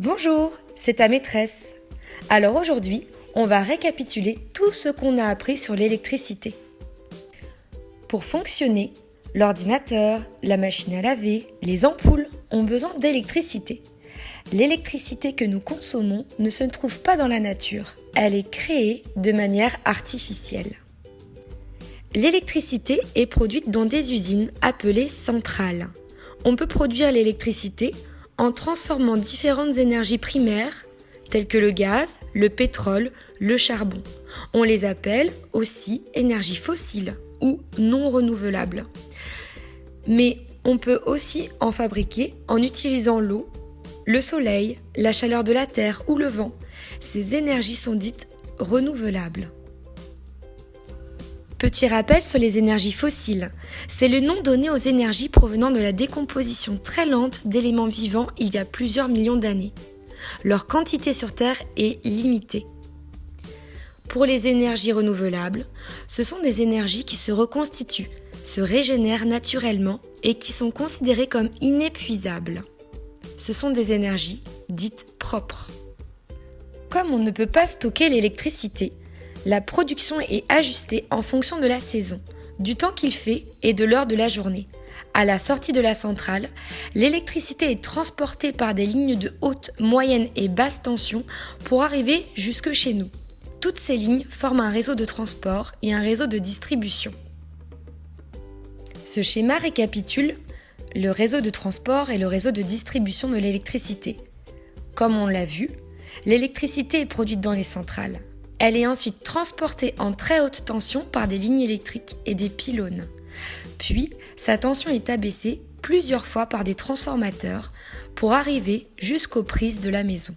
Bonjour, c'est ta maîtresse. Alors aujourd'hui, on va récapituler tout ce qu'on a appris sur l'électricité. Pour fonctionner, l'ordinateur, la machine à laver, les ampoules ont besoin d'électricité. L'électricité que nous consommons ne se trouve pas dans la nature, elle est créée de manière artificielle. L'électricité est produite dans des usines appelées centrales. On peut produire l'électricité en transformant différentes énergies primaires, telles que le gaz, le pétrole, le charbon. On les appelle aussi énergies fossiles ou non renouvelables. Mais on peut aussi en fabriquer en utilisant l'eau, le soleil, la chaleur de la terre ou le vent. Ces énergies sont dites renouvelables. Petit rappel sur les énergies fossiles. C'est le nom donné aux énergies provenant de la décomposition très lente d'éléments vivants il y a plusieurs millions d'années. Leur quantité sur Terre est limitée. Pour les énergies renouvelables, ce sont des énergies qui se reconstituent, se régénèrent naturellement et qui sont considérées comme inépuisables. Ce sont des énergies dites propres. Comme on ne peut pas stocker l'électricité, la production est ajustée en fonction de la saison, du temps qu'il fait et de l'heure de la journée. À la sortie de la centrale, l'électricité est transportée par des lignes de haute, moyenne et basse tension pour arriver jusque chez nous. Toutes ces lignes forment un réseau de transport et un réseau de distribution. Ce schéma récapitule le réseau de transport et le réseau de distribution de l'électricité. Comme on l'a vu, l'électricité est produite dans les centrales. Elle est ensuite transportée en très haute tension par des lignes électriques et des pylônes. Puis, sa tension est abaissée plusieurs fois par des transformateurs pour arriver jusqu'aux prises de la maison.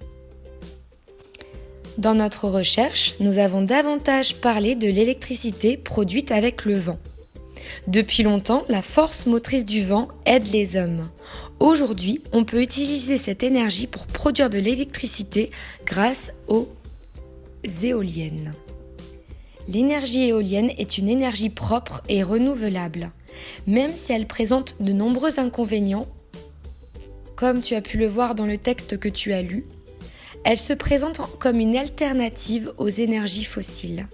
Dans notre recherche, nous avons davantage parlé de l'électricité produite avec le vent. Depuis longtemps, la force motrice du vent aide les hommes. Aujourd'hui, on peut utiliser cette énergie pour produire de l'électricité grâce aux éoliennes. L'énergie éolienne est une énergie propre et renouvelable, même si elle présente de nombreux inconvénients, comme tu as pu le voir dans le texte que tu as lu. Elle se présente comme une alternative aux énergies fossiles.